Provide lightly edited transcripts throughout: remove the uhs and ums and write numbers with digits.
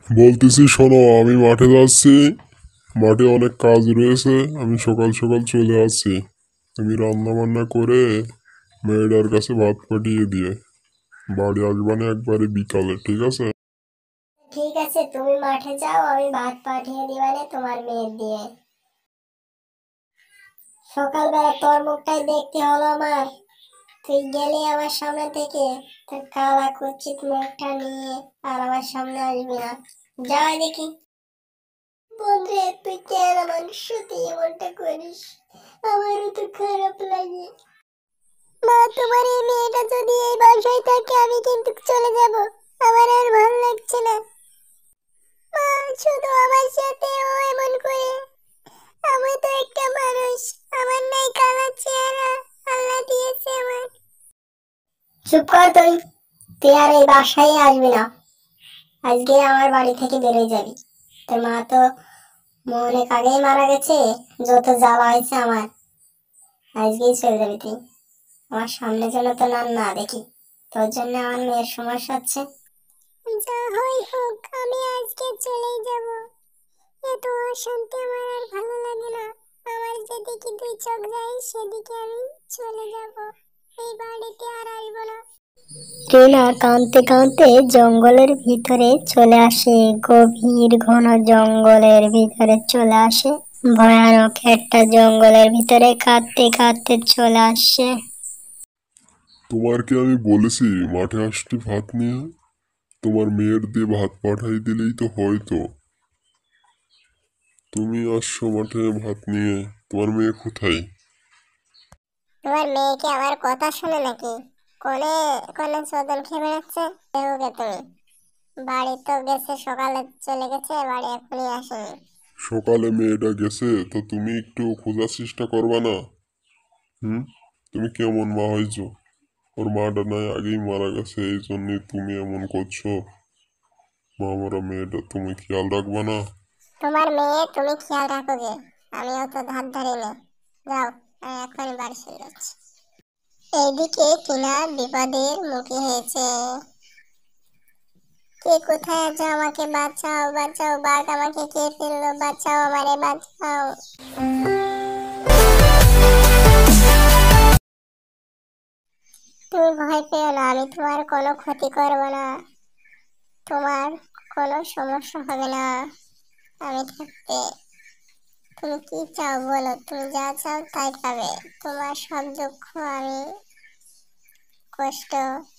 বলতেছি শোনো, আমি মাঠে যাচ্ছি। মাঠে অনেক কাজ রয়েছে, আমি সকাল সকাল চলে আসছি। তুমি রান্না বান্না করে মেয়েটার কাছে ভাত পাঠিয়ে দিয়ে বাড়ি আসবানে একবারে বিকালে, ঠিক আছে? ঠিক আছে, তুমি মাঠে যাও, আমি ভাত পাঠিয়ে দিবানে তোমার মেয়ের দিয়ে। সকালবেলা তোর মুখটাই দেখতে হলো আমার। তুই গেলি আমার সামনে থেকে, তোর কালা কুচিত মুখটা নিয়ে আর আমার সামনে আসবি না। যাও দেখি। বন্ধুরে, তুই কেন আমার সাথে এমনটা করিস? আমারও তো খারাপ লাগে। মা, তোমার এই মেয়েটা যদি এই বাসায় থাকে আমি কিন্তু চলে যাব। আমার আর ভালো লাগছে না। মা, শুধু আমার সাথে ও এমন করে। আমি তো একটা মানুষ, আমার নাই কালা চেহারা, আল্লাহ দিয়েছে আমার। চুপ কর তুই। তুই আর এই বাসায় আসবি না। আজকে আমার বাড়ি থেকে বেরিয়ে যাবি। তোর মা তো অনেক আগেই মারা গেছে। যত জ্বালা হয়েছে আমার, আজকেই চলে যাবি তুই। আমার সামনে যেন তো না দেখি। তোর জন্য আমার মেয়ের সমস্যা হচ্ছে। যা হয় হোক, আমি আজকে চলেই যাব। এত অশান্তি আমার আর ভালো লাগে না। আমার যেদিকে দুই চোখ যায় সেদিকে আমি চলে যাব। এই বাড়িতে আর আসবো না। টিনা কাঁদতে কাঁদতে জঙ্গলের ভিতরে চলে আসে। গভীর ঘন জঙ্গলের ভিতরে চলে আসে। ভয়ানক একটা জঙ্গলের ভিতরে কাঁদতে কাঁদতে চলে আসে। তোমার কি আমি বলেছি মাঠে আসতে ভাত নিয়ে? তোমার মেয়ের দিয়ে ভাত পাঠাই দিলেই তো হয়তো। তুমি আসছো মাঠে ভাত নিয়ে, তোমার মেয়ে কোথায়? তোমার মেয়ে কি আমার কথা শুনে নাকি? কোনে কোনে চোদন খেয়ে বেড়াচ্ছে। দেবকে তুমি বাড়ি তো গেছে, সকালে চলে গেছে, বাড়ি এখনই আসেনি। সকালে মেয়েটা গেছে তো তুমি একটু খোঁজার চেষ্টা করবা না? তুমি কেমন মা হয়েছো? ওর মাটা নাই আগেই মারা গেছে, এই জন্যই তুমি এমন করছো। মা মরা মেয়েটা তুমি খেয়াল রাখবা না? তোমার মেয়ে তুমি খেয়াল রাখো গে, আমিও তো ধার ধারি না। যাও, আমি এখনই বাড়ি চলে যাচ্ছি। এইদিকে টিনা বিপদের মুখে হয়েছে। কে কোথায় আছো? আমাকে বাঁচাও, বাঁচাও, বাঘ আমাকে খেয়ে ফেললো, বাঁচাও, আমারে বাঁচাও। তুমি ভয় পেও না, আমি তোমার কোনো ক্ষতি করব না। তোমার কোনো সমস্যা হবে না আমি থাকতে। তুমি কি চাও বলো, তুমি যা চাও তাই পাবে। তোমার সব দুঃখ আমি, কষ্ট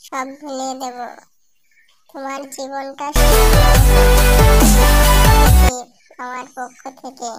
সব ভুলিয়ে দেব। তোমার জীবনটা আমার পক্ষ থেকে।